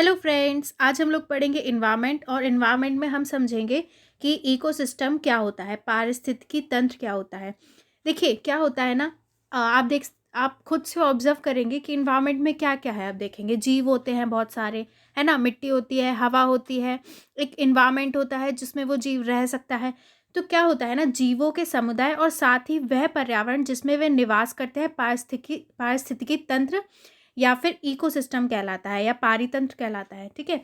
Hello friends, आज हम लोग पढ़ेंगे इन्वायरमेंट और इन्वायरमेंट में हम समझेंगे कि इकोसिस्टम क्या होता है, पारिस्थितिकी तंत्र क्या होता है। देखिए क्या होता है ना, आप खुद से ऑब्जर्व करेंगे कि इन्वायरमेंट में क्या क्या है। आप देखेंगे जीव होते हैं बहुत सारे, है ना। मिट्टी होती है, हवा होती है, एक इन्वायरमेंट होता है जिसमें वो जीव रह सकता है। तो क्या होता है ना, जीवों के समुदाय और साथ ही वह पर्यावरण जिसमें वे निवास करते हैं पारिस्थितिकी तंत्र या फिर इकोसिस्टम कहलाता है या पारितंत्र कहलाता है। ठीक है,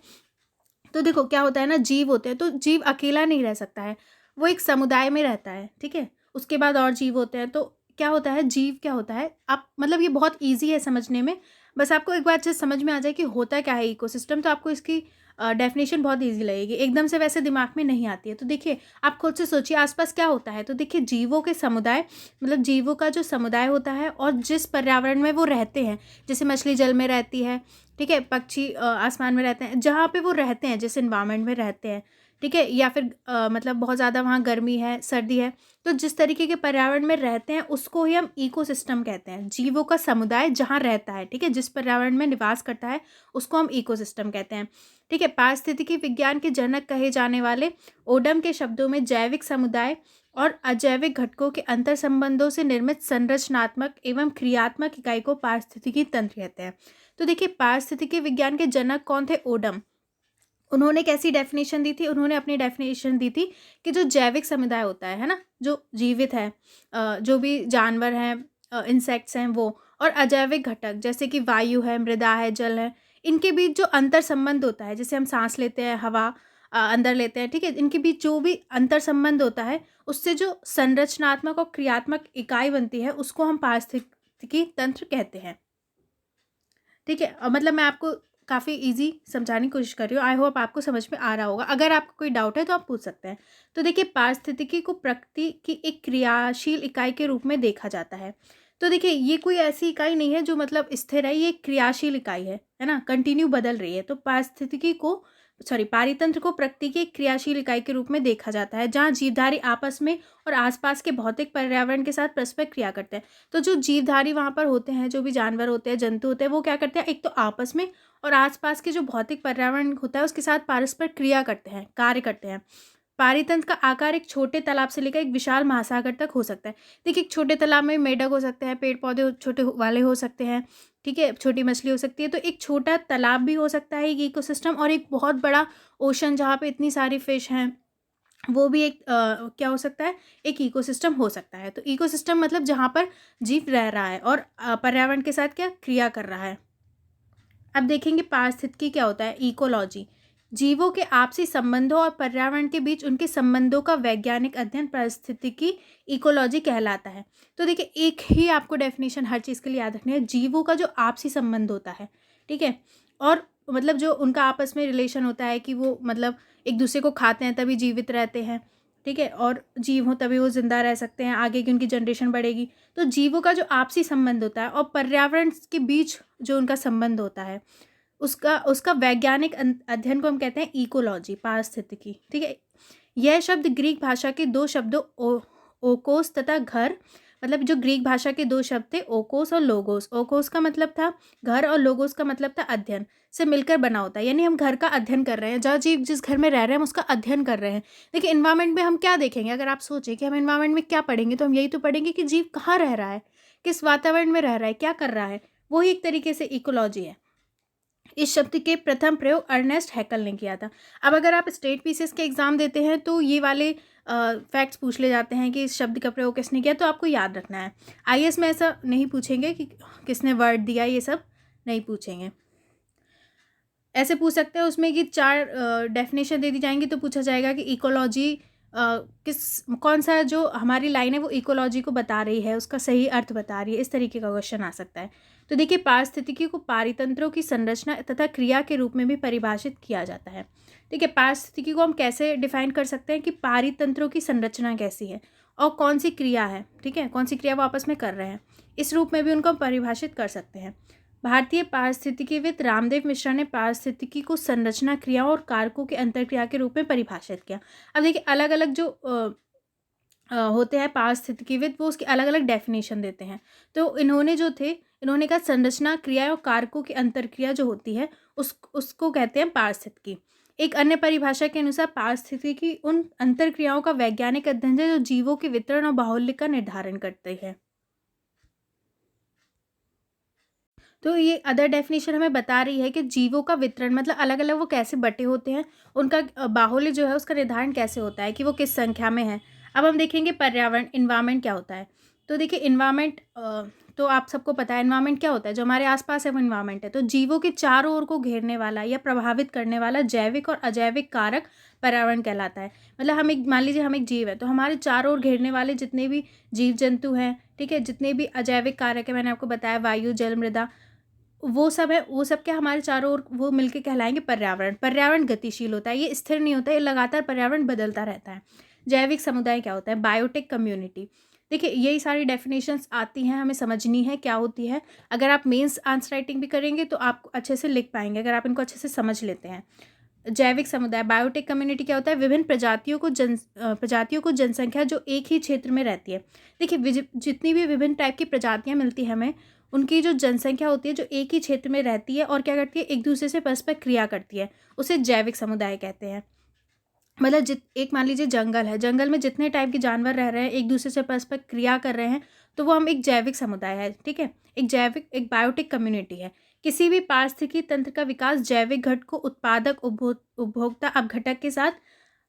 तो देखो क्या होता है ना, जीव होते हैं तो जीव अकेला नहीं रह सकता है, वो एक समुदाय में रहता है। ठीक है, उसके बाद और जीव होते हैं। तो क्या होता है, जीव क्या होता है, आप मतलब ये बहुत ईजी है समझने में। बस आपको एक बार अच्छे से समझ में आ जाए कि होता क्या है इकोसिस्टम, तो आपको इसकी डेफिनेशन बहुत ईजी लगेगी। एकदम से वैसे दिमाग में नहीं आती है। तो देखिए, आप खुद से सोचिए आसपास क्या होता है। तो देखिए, जीवों के समुदाय, मतलब जीवों का जो समुदाय होता है और जिस पर्यावरण में वो रहते हैं, जैसे मछली जल में रहती है, ठीक है, पक्षी आसमान में रहते हैं, जहाँ पे वो रहते हैं, जिस इन्वायरमेंट में रहते हैं। ठीक है, या फिर मतलब बहुत ज़्यादा वहाँ गर्मी है, सर्दी है, तो जिस तरीके के पर्यावरण में रहते हैं उसको ही हम इकोसिस्टम कहते हैं। जीवों का समुदाय जहाँ रहता है, ठीक है, जिस पर्यावरण में निवास करता है, उसको हम इकोसिस्टम कहते हैं। ठीक है, पारिस्थितिकी विज्ञान के जनक कहे जाने वाले ओडम के शब्दों में जैविक समुदाय और अजैविक घटकों के अंतर संबंधों से निर्मित संरचनात्मक एवं क्रियात्मक इकाई को पारिस्थितिकी तंत्र कहते हैं। तो देखिए, पारिस्थितिकी विज्ञान के जनक कौन थे? ओडम। उन्होंने कैसी डेफिनेशन दी थी? उन्होंने अपनी डेफिनेशन दी थी कि जो जैविक समुदाय होता है ना, जो जीवित है, जो भी जानवर हैं, इंसेक्ट्स हैं वो, और अजैविक घटक जैसे कि वायु है, मृदा है, जल है, इनके बीच जो अंतर संबंध होता है, जैसे हम सांस लेते हैं, हवा अंदर लेते हैं, ठीक है, इनके बीच जो भी अंतर संबंध होता है, उससे जो संरचनात्मक और क्रियात्मक इकाई बनती है, उसको हम पारिस्थितिकी तंत्र कहते हैं। ठीक है, मतलब मैं आपको काफ़ी इजी समझाने की कोशिश कर रही हूँ। आई होप आपको समझ में आ रहा होगा। अगर आपको कोई डाउट है तो आप पूछ सकते हैं। तो देखिए, पारिस्थितिकी को प्रकृति की एक क्रियाशील इकाई के रूप में देखा जाता है। तो देखिए, ये कोई ऐसी इकाई नहीं है जो मतलब स्थिर है, ये एक क्रियाशील इकाई है ना, कंटिन्यू बदल रही है। तो पारितंत्र को प्रकृति की एक क्रियाशील इकाई के रूप में देखा जाता है, जहाँ जीवधारी आपस में और आसपास के भौतिक पर्यावरण के साथ परस्पर क्रिया करते हैं। तो जो जीवधारी वहाँ पर होते हैं, जो भी जानवर होते हैं, जंतु होते हैं, वो क्या करते हैं, एक तो आपस में और आसपास के जो भौतिक पर्यावरण होता है उसके साथ परस्पर क्रिया करते हैं, कार्य करते हैं। पारितंत्र का आकार एक छोटे तालाब से लेकर एक विशाल महासागर तक हो सकता है। देखिए, एक छोटे तालाब में मेढक हो सकते हैं, पेड़ पौधे छोटे वाले हो सकते हैं, ठीक है, छोटी मछली हो सकती है। तो एक छोटा तालाब भी हो सकता है एक इकोसिस्टम, और एक बहुत बड़ा ओशन जहाँ पे इतनी सारी फिश हैं, वो भी एक क्या हो सकता है, एक इकोसिस्टम हो सकता है। तो इकोसिस्टम मतलब जहाँ पर जीव रह रहा है और पर्यावरण के साथ क्या क्रिया कर रहा है। अब देखेंगे पारिस्थितिकी क्या होता है। इकोलॉजी, जीवों के आपसी संबंधों और पर्यावरण के बीच उनके संबंधों का वैज्ञानिक अध्ययन पारिस्थितिकी इकोलॉजी कहलाता है। तो देखिए, एक ही आपको डेफिनेशन हर चीज़ के लिए याद रखनी है। जीवों का जो आपसी संबंध होता है, ठीक है, और मतलब जो उनका आपस में रिलेशन होता है कि वो मतलब एक दूसरे को खाते हैं तभी जीवित रहते हैं, ठीक है, और जीव हो तभी वो जिंदा रह सकते हैं, आगे की उनकी जनरेशन बढ़ेगी। तो जीवों का जो आपसी संबंध होता है और पर्यावरण के बीच जो उनका संबंध होता है, उसका उसका वैज्ञानिक अध्ययन को हम कहते हैं इकोलॉजी, पारिस्थितिकी। ठीक है, यह शब्द ग्रीक भाषा के दो शब्दों ओकोस तथा घर, मतलब जो ग्रीक भाषा के दो शब्द थे, ओकोस और लोगोस। ओकोस का मतलब था घर और लोगोस का मतलब था अध्ययन, से मिलकर बना होता है। यानी हम घर का अध्ययन कर रहे हैं, जहाँ जीव जिस घर में रह रहे हैं हम उसका अध्ययन कर रहे हैं। देखिए, इन्वायरमेंट में हम क्या देखेंगे, अगर आप सोचें कि हम इन्वायरमेंट में क्या पढ़ेंगे, तो हम यही तो पढ़ेंगे कि जीव कहाँ रह रहा है, किस वातावरण में रह रहा है, क्या कर रहा है। वही एक तरीके से इकोलॉजी है। इस शब्द के प्रथम प्रयोग अर्नेस्ट हैकल ने किया था। अब अगर आप स्टेट पीसीएस के एग्जाम देते हैं तो ये वाले फैक्ट्स पूछ ले जाते हैं कि इस शब्द का प्रयोग किसने किया, तो आपको याद रखना है। आईएएस में ऐसा नहीं पूछेंगे कि किसने वर्ड दिया, ये सब नहीं पूछेंगे। ऐसे पूछ सकते हैं उसमें कि चार डेफिनेशन दे दी जाएंगी, तो पूछा जाएगा कि इकोलॉजी कौन सा जो हमारी लाइन है वो इकोलॉजी को बता रही है, उसका सही अर्थ बता रही है। इस तरीके का क्वेश्चन आ सकता है। तो देखिए, पारिस्थितिकी को पारितंत्रों की संरचना तथा क्रिया के रूप में भी परिभाषित किया जाता है। ठीक है, पारिस्थितिकी को हम कैसे डिफाइन कर सकते हैं कि पारितंत्रों की संरचना कैसी है और कौन सी क्रिया है, ठीक है, कौन सी क्रिया वो आपस में कर रहे हैं, इस रूप में भी उनको हम परिभाषित कर सकते हैं। भारतीय पारिस्थितिकीविद रामदेव मिश्रा ने पारिस्थितिकी को संरचना, क्रियाओं और कारकों के अंतर्क्रिया के रूप में परिभाषित किया। अब देखिए, अलग अलग जो होते हैं पारिस्थितिकीविद, वो उसकी अलग अलग डेफिनेशन देते हैं। तो इन्होंने जो थे, इन्होंने कहा संरचना, क्रिया और कारकों की अंतरक्रिया जो होती है उसको कहते हैं पारिस्थितिकी। एक अन्य परिभाषा के अनुसार पारिस्थितिकी उन अंतरक्रियाओं का वैज्ञानिक अध्ययन है जो जीवों के वितरण और बाहुल्य का निर्धारण करते हैं। तो ये अदर डेफिनेशन हमें बता रही है कि जीवों का वितरण मतलब अलग अलग वो कैसे बटे होते हैं, उनका बाहुल्य जो है उसका निर्धारण कैसे होता है कि वो किस संख्या में है। अब हम देखेंगे पर्यावरण, इन्वायरमेंट क्या होता है। तो देखिए इन्वायरमेंट, तो आप सबको पता है इन्वायरमेंट क्या होता है, जो हमारे आसपास है वो इन्वायरमेंट है। तो जीवों के चारों ओर को घेरने वाला या प्रभावित करने वाला जैविक और अजैविक कारक पर्यावरण कहलाता है। मतलब हम एक, मान लीजिए हम एक जीव है, तो हमारे चारों ओर घेरने वाले जितने भी जीव जंतु हैं, ठीक है, जितने भी अजैविक कारक है, मैंने आपको बताया वायु, जल, मृदा, वो सब है, वो सब क्या हमारे चारों ओर वो मिलके कहलाएंगे पर्यावरण। पर्यावरण गतिशील होता है, ये स्थिर नहीं होता है, ये लगातार पर्यावरण बदलता रहता है। जैविक समुदाय क्या होता है, बायोटिक कम्युनिटी। देखिए यही सारी डेफिनेशंस आती हैं, हमें समझनी है क्या होती है। अगर आप मेंस आंसर राइटिंग भी करेंगे तो आप अच्छे से लिख पाएंगे अगर आप इनको अच्छे से समझ लेते हैं। जैविक समुदाय, बायोटिक कम्युनिटी क्या होता है, विभिन्न प्रजातियों को जनसंख्या जो एक ही क्षेत्र में रहती है। देखिए जितनी भी विभिन्न टाइप की प्रजातियां मिलती हैं हमें, उनकी जो जनसंख्या होती है जो एक ही क्षेत्र में रहती है और क्या करती है, एक दूसरे से परस्पर क्रिया करती है, उसे जैविक समुदाय कहते हैं। मतलब एक मान लीजिए जंगल है, जंगल में जितने टाइप के जानवर रह रहे हैं, एक दूसरे से परस्पर क्रिया कर रहे हैं, तो वो हम एक जैविक समुदाय है, ठीक है। एक बायोटिक कम्युनिटी है। किसी भी पारिस्थितिकी तंत्र का विकास जैविक घटकों, उत्पादक, उपभोक्ता अपघटक के साथ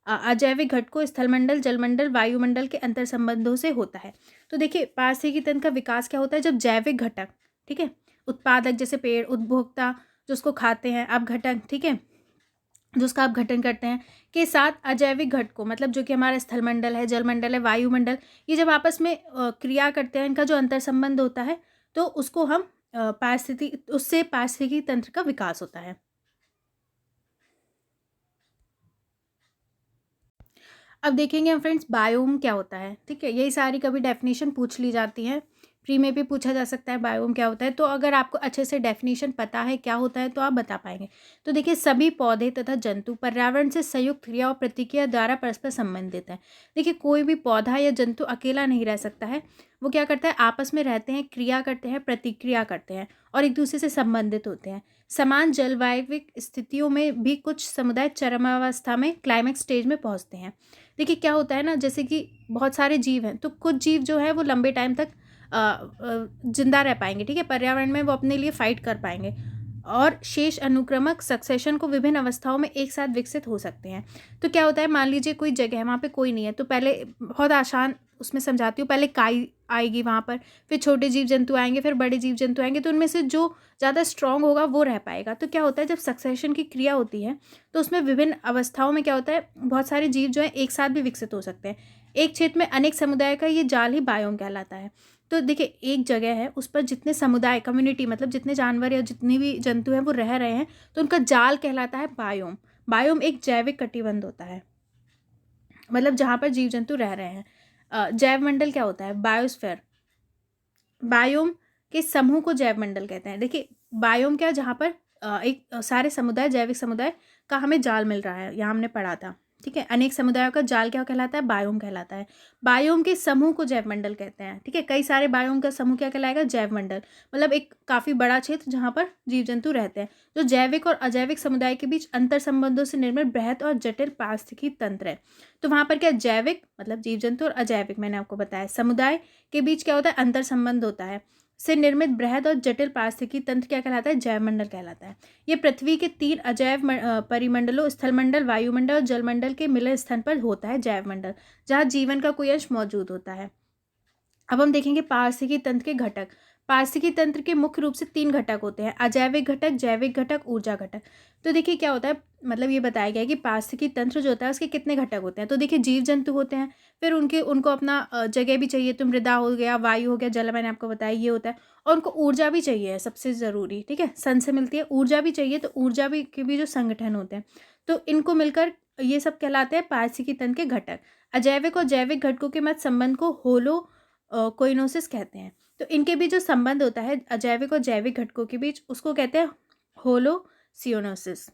अजैविक घटकों, स्थलमंडल, जलमंडल, वायुमंडल के अंतर संबंधों से होता है। तो देखिए पारिस्थितिकी तंत्र का विकास क्या होता है, जब जैविक घटक, ठीक है, उत्पादक जैसे पेड़, उपभोक्ता जो उसको खाते हैं, अपघटक, ठीक है, जो उसका अपघटन करते हैं, के साथ अजैविक घटकों मतलब जो कि हमारा स्थलमंडल है, जलमंडल है, वायुमंडल, ये जब आपस में क्रिया करते हैं, इनका जो अंतर संबंध होता है, तो उसको हम उससे पारिस्थितिकी तंत्र का विकास होता है। अब देखेंगे हम फ्रेंड्स बायोम क्या होता है, ठीक है। यही सारी कभी डेफिनेशन पूछ ली जाती है, प्री में भी पूछा जा सकता है बायोम क्या होता है। तो अगर आपको अच्छे से डेफिनेशन पता है क्या होता है तो आप बता पाएंगे। तो देखिए सभी पौधे तथा जंतु पर्यावरण से संयुक्त क्रिया और प्रतिक्रिया द्वारा परस्पर संबंधित है। देखिए कोई भी पौधा या जंतु अकेला नहीं रह सकता है, वो क्या करता है, आपस में रहते हैं, क्रिया करते हैं, प्रतिक्रिया करते हैं और एक दूसरे से संबंधित होते हैं। समान जलवायविक स्थितियों में भी कुछ समुदाय चरमावस्था में, क्लाइमेक्स स्टेज में पहुंचते हैं। देखिए क्या होता है ना, जैसे कि बहुत सारे जीव हैं, तो कुछ जीव जो है वो लंबे टाइम तक जिंदा रह पाएंगे, ठीक है, पर्यावरण में वो अपने लिए फाइट कर पाएंगे और शेष अनुक्रमक सक्सेशन को विभिन्न अवस्थाओं में एक साथ विकसित हो सकते हैं। तो क्या होता है, मान लीजिए कोई जगह है, वहाँ पे कोई नहीं है, तो पहले बहुत आसान उसमें समझाती हूँ, पहले काई आएगी वहाँ पर, फिर छोटे जीव जंतु आएंगे, फिर बड़े जीव जंतु आएंगे, तो उनमें से जो ज़्यादा स्ट्रांग होगा वो रह पाएगा। तो क्या होता है, जब सक्सेशन की क्रिया होती है तो उसमें विभिन्न अवस्थाओं में क्या होता है, बहुत सारे जीव जो है एक साथ भी विकसित हो सकते हैं। एक क्षेत्र में अनेक समुदाय का ये जाल ही बायोम कहलाता है। तो देखिए एक जगह है, उस पर जितने समुदाय, कम्युनिटी मतलब जितने जानवर या जितने भी जंतु हैं वो रह रहे हैं, तो उनका जाल कहलाता है बायोम। बायोम एक जैविक कटिबंध होता है, मतलब जहाँ पर जीव जंतु रह रहे हैं। जैव मंडल क्या होता है, बायोस्फेयर। बायोम के समूह को जैव मंडल कहते हैं। देखिए बायोम क्या, जहाँ पर एक सारे समुदाय, जैविक समुदाय का हमें जाल मिल रहा है, यहाँ हमने पढ़ा था, ठीक है। अनेक समुदायों का जाल क्या कहलाता है, बायोम कहलाता है। बायोम के समूह को जैव मंडल कहते हैं, ठीक है। कई सारे बायोम का समूह क्या कहलाएगा, जैव मंडल, मतलब एक काफ़ी बड़ा क्षेत्र जहाँ पर जीव जंतु रहते हैं, जो जैविक और अजैविक समुदाय के बीच अंतर संबंधों से निर्मित बृहद और जटिल पारिस्थितिकी तंत्र है। तो वहाँ पर क्या, जैविक मतलब जीव जंतु और अजैविक मैंने आपको बताया, समुदाय के बीच क्या होता है, अंतर संबंध होता है, से निर्मित बृहद और जटिल पारिस्थितिकी तंत्र क्या कहलाता है, जैव मंडल कहलाता है। ये पृथ्वी के 3 अजैव परिमंडलों, स्थलमंडल, वायुमंडल और जलमंडल के मिलन स्थान पर होता है जैव मंडल, जहाँ जीवन का कोई अंश मौजूद होता है। अब हम देखेंगे पारिस्थितिकी तंत्र के घटक। पारिस्थितिकी तंत्र के मुख्य रूप से 3 घटक होते हैं, अजैविक घटक, जैविक घटक, ऊर्जा घटक। तो देखिए क्या होता है, मतलब ये बताया गया है कि पारिस्थितिकी तंत्र जो होता है उसके कितने घटक होते हैं। तो देखिए जीव जंतु होते हैं, फिर उनको अपना जगह भी चाहिए, तो मृदा हो गया, वायु हो गया, जल मैंने आपको बताया ये होता है, और उनको ऊर्जा भी चाहिए है, सबसे ज़रूरी, ठीक है, सन से मिलती है ऊर्जा भी चाहिए, तो ऊर्जा भी के भी जो संगठन होते हैं, तो इनको मिलकर ये सब कहलाते हैं पारिस्थितिकी तंत्र के घटक। अजैविक और जैविक घटकों के मध्य संबंध को होलो कोइनोसिस कहते हैं। तो इनके बीच जो संबंध होता है अजैविक और जैविक घटकों के बीच, उसको कहते हैं होलोसियोनोसिस।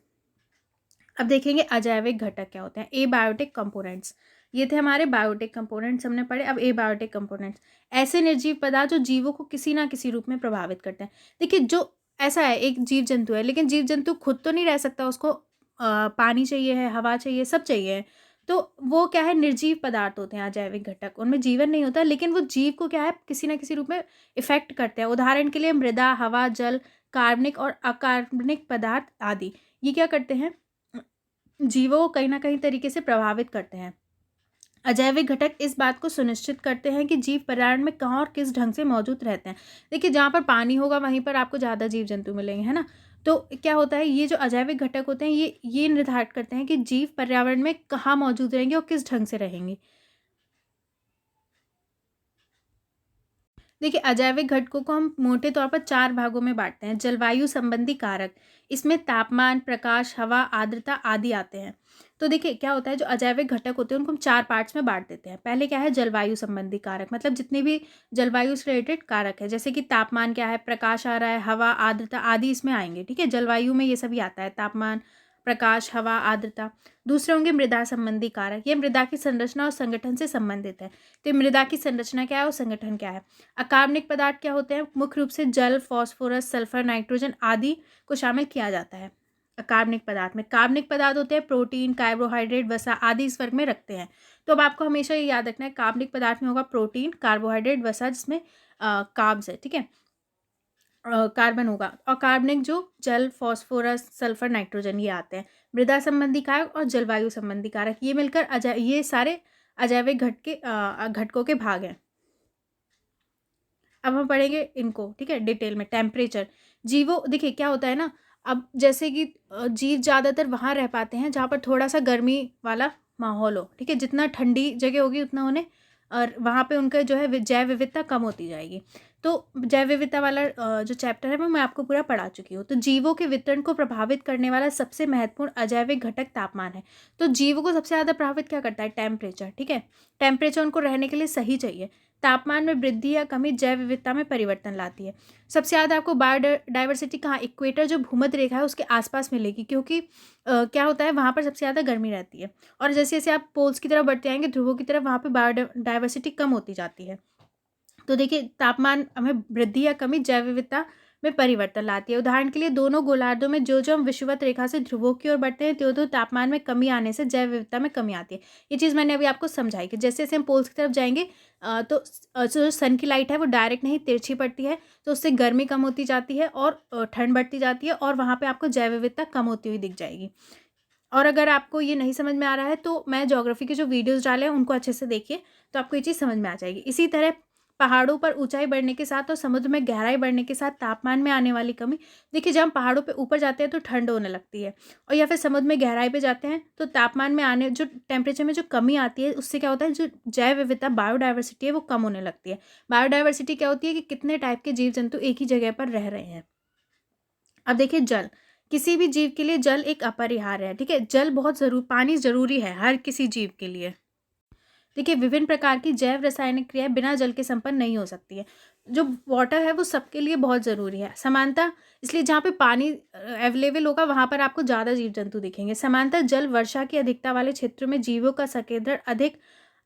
अब देखेंगे अजैविक घटक क्या होते हैं, एबायोटिक कंपोनेंट्स। ये थे हमारे बायोटिक कंपोनेंट्स हमने पढ़े। अब एबायोटिक कंपोनेंट्स, ऐसे निर्जीव पदार्थ जो जीवों को किसी ना किसी रूप में प्रभावित करते हैं। देखिए, जो ऐसा है, एक जीव जंतु है, लेकिन जीव जंतु खुद तो नहीं रह सकता, उसको पानी चाहिए है, हवा चाहिए, सब चाहिए है। तो वो क्या है, निर्जीव पदार्थ होते हैं अजैविक घटक, उनमें जीवन नहीं होता, लेकिन वो जीव को क्या है, किसी ना किसी रूप में इफेक्ट करते हैं। उदाहरण के लिए मृदा, हवा, जल, कार्बनिक और अकार्बनिक पदार्थ आदि, ये क्या करते हैं, जीवों को कहीं ना कहीं तरीके से प्रभावित करते हैं। अजैविक घटक इस बात को सुनिश्चित करते हैं कि जीव पर्यावरण में कहाँ और किस ढंग से मौजूद रहते हैं। देखिए, जहाँ पर पानी होगा वहीं पर आपको ज़्यादा जीव जंतु मिलेंगे, है ना। तो क्या होता है, ये जो अजैविक घटक होते हैं, ये निर्धारित करते हैं कि जीव पर्यावरण में कहाँ मौजूद रहेंगे और किस ढंग से रहेंगे। देखिए, अजैविक घटकों को हम मोटे तौर पर 4 भागों में बांटते हैं। जलवायु संबंधी कारक, इसमें तापमान, प्रकाश, हवा, आर्द्रता आदि आते हैं। तो देखिए, क्या होता है, जो अजैविक घटक होते हैं उनको हम 4 पार्ट्स में बांट देते हैं। पहले क्या है, जलवायु संबंधी कारक, मतलब जितने भी जलवायु से रिलेटेड कारक है, जैसे कि तापमान क्या है, प्रकाश आ रहा है, हवा, आर्द्रता आदि इसमें आएंगे। ठीक है, जलवायु में ये सभी आता है, तापमान, प्रकाश, हवा, आर्द्रता। दूसरे होंगे मृदा संबंधी कारक, ये मृदा की संरचना और संगठन से संबंधित है। तो मृदा की संरचना क्या है और संगठन क्या है। अकार्बनिक पदार्थ क्या होते हैं, मुख्य रूप से जल, फास्फोरस, सल्फर, नाइट्रोजन आदि को शामिल किया जाता है अकार्बनिक पदार्थ में। कार्बनिक पदार्थ होते हैं प्रोटीन, कार्बोहाइड्रेट, वसा आदि इस वर्ग में रखते हैं। तो अब आपको हमेशा ये याद रखना है, कार्बनिक पदार्थ में होगा प्रोटीन, कार्बोहाइड्रेट, वसा, जिसमें कार्ब्स है। ठीक है, कार्बन होगा, और कार्बनिक जो जल, फास्फोरस, सल्फर, नाइट्रोजन ये आते हैं। मृदा संबंधी कारक और जलवायु संबंधी कारक, ये मिलकर ये सारे अजैविक घटकों के भाग हैं। अब हम पढ़ेंगे इनको, ठीक है, डिटेल में। टेम्परेचर, जीवों, देखिए क्या होता है ना, अब जैसे कि जीव ज़्यादातर वहाँ रह पाते हैं जहाँ पर थोड़ा सा गर्मी वाला माहौल हो। ठीक है, जितना ठंडी जगह होगी उतना उन्हें, और वहाँ पे उनका जो है जैव विविधता कम होती जाएगी। तो जैव विविधता वाला जो चैप्टर है वो मैं आपको पूरा पढ़ा चुकी हूँ। तो जीवों के वितरण को प्रभावित करने वाला सबसे महत्वपूर्ण अजैविक घटक तापमान है। तो जीवों को सबसे ज़्यादा प्रभावित क्या करता है, टेम्परेचर। ठीक है, टेम्परेचर उनको रहने के लिए सही चाहिए। तापमान में वृद्धि या कमी जैव विविधता में परिवर्तन लाती है। सबसे ज़्यादा आपको बायोडाइवर्सिटी कहाँ, इक्वेटर जो भूमध्य रेखा है उसके आसपास मिलेगी, क्योंकि क्या होता है, वहाँ पर सबसे ज़्यादा गर्मी रहती है। और जैसे जैसे आप पोल्स की तरफ बढ़ते आएंगे, ध्रुवों की तरफ, वहाँ पे बायोडाइवर्सिटी कम होती जाती है। तो देखिए, तापमान हमें वृद्धि या कमी जैव विविधता में परिवर्तन लाती है। उदाहरण के लिए, दोनों गोलार्धों में जो जो हम विषुवत रेखा से ध्रुवों की ओर बढ़ते हैं, त्यों तापमान में कमी आने से जैव विविधता में कमी आती है। ये चीज़ मैंने अभी आपको समझाई कि जैसे जैसे हम पोल्स की तरफ जाएंगे, तो जो सन की लाइट है वो डायरेक्ट नहीं, तिरछी पड़ती है, तो उससे गर्मी कम होती जाती है और ठंड बढ़ती जाती है, और वहाँ पर आपको जैव विविधता कम होती हुई दिख जाएगी। और अगर आपको ये नहीं समझ में आ रहा है, तो मैं ज्योग्राफी के जो वीडियोस डाले हैं उनको अच्छे से देखिए, तो आपको ये चीज़ समझ में आ जाएगी। इसी तरह पहाड़ों पर ऊंचाई बढ़ने के साथ और समुद्र में गहराई बढ़ने के साथ तापमान में आने वाली कमी, देखिए जब हम पहाड़ों पे ऊपर जाते हैं तो ठंड होने लगती है, और या फिर समुद्र में गहराई पे जाते हैं तो तापमान में आने, जो टेम्परेचर में जो कमी आती है, उससे क्या होता है, जो जैव विविधता, बायोडाइवर्सिटी है, वो कम होने लगती है। बायोडाइवर्सिटी क्या होती है कि कितने टाइप के जीव जंतु एक ही जगह पर रह रहे हैं। अब देखिए, जल, किसी भी जीव के लिए जल एक अपरिहार्य है। ठीक है, जल बहुत पानी जरूरी है हर किसी जीव के लिए। देखिए, विभिन्न प्रकार की जैव रासायनिक क्रियाएं बिना जल के संपन्न नहीं हो सकती है। जो वाटर है वो सबके लिए बहुत ज़रूरी है। समानता, इसलिए जहाँ पे पानी अवेलेबल होगा वहाँ पर आपको ज़्यादा जीव जंतु दिखेंगे। समानता, जल वर्षा की अधिकता वाले क्षेत्रों में जीवों का संकेंद्रण अधिक,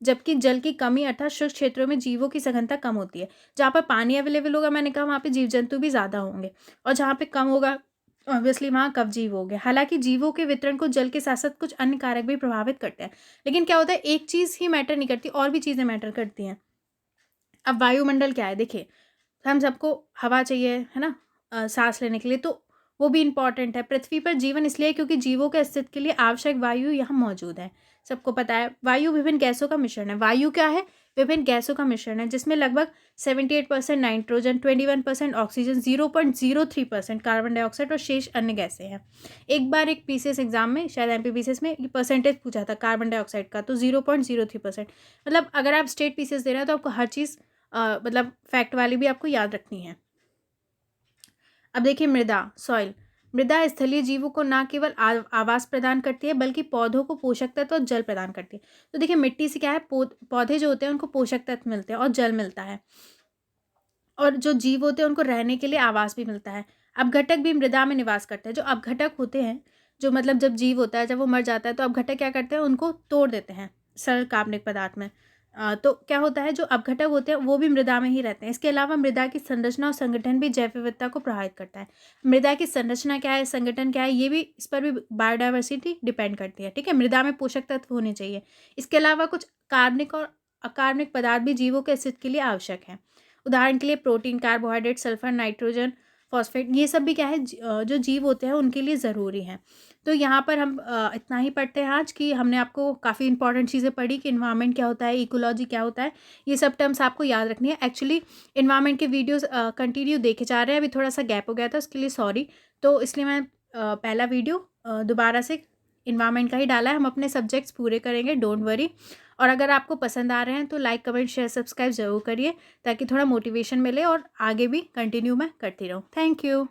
जबकि जल की कमी अर्थात शुष्क क्षेत्रों में जीवों की सघनता कम होती है। जहाँ पर पानी अवेलेबल होगा, मैंने कहा, वहाँ पे जीव जंतु भी ज़्यादा होंगे, और जहाँ पे कम होगा ऑब्वियसली वहाँ कम जीव हो गए। हालांकि जीवों के वितरण को जल के साथ साथ कुछ अन्य कारक भी प्रभावित करते हैं, लेकिन क्या होता है, एक चीज़ ही मैटर नहीं करती, और भी चीज़ें मैटर करती हैं। अब वायुमंडल क्या है, देखिए, हम सबको हवा चाहिए, है ना, सांस लेने के लिए, तो वो भी इम्पॉर्टेंट है। पृथ्वी पर जीवन इसलिए है क्योंकि जीवों के अस्तित्व के लिए आवश्यक वायु यहाँ मौजूद है। सबको पता है, वायु विभिन्न गैसों का मिश्रण है। वायु क्या है, विभिन्न गैसों का मिश्रण है, जिसमें लगभग 78% नाइट्रोजन, 21% ऑक्सीजन, 0.03% कार्बन डाइऑक्साइड और शेष अन्य गैसें हैं। एक बार एक पीसीएस एग्जाम में, शायद एमपीपीसीएस में, ये परसेंटेज पूछा था कार्बन डाइऑक्साइड का, तो 0.03%। मतलब अगर आप स्टेट पीसीएस दे रहे हैं तो आपको हर चीज़ मतलब फैक्ट वाली भी आपको याद रखनी है। अब देखिए, मृदा, सॉइल, मृदा स्थलीय जीवों को न केवल आवास प्रदान करती है, बल्कि पौधों को पोषक तत्व और जल प्रदान करती है। तो देखिए, मिट्टी से क्या है, पौधे जो होते हैं उनको पोषक तत्व मिलते हैं और जल मिलता है, और जो जीव होते हैं उनको रहने के लिए आवास भी मिलता है। अपघटक भी मृदा में निवास करते हैं। जो अपघटक होते हैं, जो मतलब जब जीव होता है, जब वो मर जाता है, तो अपघटक क्या करते हैं, उनको तोड़ देते हैं, सरल कार्बनिक पदार्थ में। तो क्या होता है, जो अपघटक होते हैं वो भी मृदा में ही रहते हैं। इसके अलावा मृदा की संरचना और संगठन भी जैव विविधता को प्रभावित करता है। मृदा की संरचना क्या है, संगठन क्या है, ये भी, इस पर भी बायोडाइवर्सिटी डिपेंड करती है। ठीक है, मृदा में पोषक तत्व होने चाहिए। इसके अलावा कुछ कार्बनिक और अकार्बनिक पदार्थ भी जीवों के अस्तित्व के लिए आवश्यक हैं। उदाहरण के लिए protein, carbohydrate, sulphur, nitrogen, phosphate, ये सब भी क्या है, जो जीव होते हैं उनके लिए ज़रूरी हैं। तो यहाँ पर हम इतना ही पढ़ते हैं आज, कि हमने आपको काफ़ी इंपॉर्टेंट चीज़ें पढ़ी कि इन्वायरमेंट क्या होता है, इकोलॉजी क्या होता है, ये सब टर्म्स आपको याद रखनी है। एक्चुअली इन्वायरमेंट के वीडियोस कंटिन्यू देखे जा रहे हैं, अभी थोड़ा सा गैप हो गया था, उसके लिए सॉरी। तो इसलिए मैं पहला वीडियो दोबारा से इन्वायरमेंट का ही डाला है। हम अपने सब्जेक्ट्स पूरे करेंगे, डोंट वरी। और अगर आपको पसंद आ रहे हैं तो लाइक, कमेंट, शेयर, सब्सक्राइब ज़रूर करिए, ताकि थोड़ा मोटिवेशन मिले और आगे भी कंटिन्यू मैं करती रहूँ। Thank you.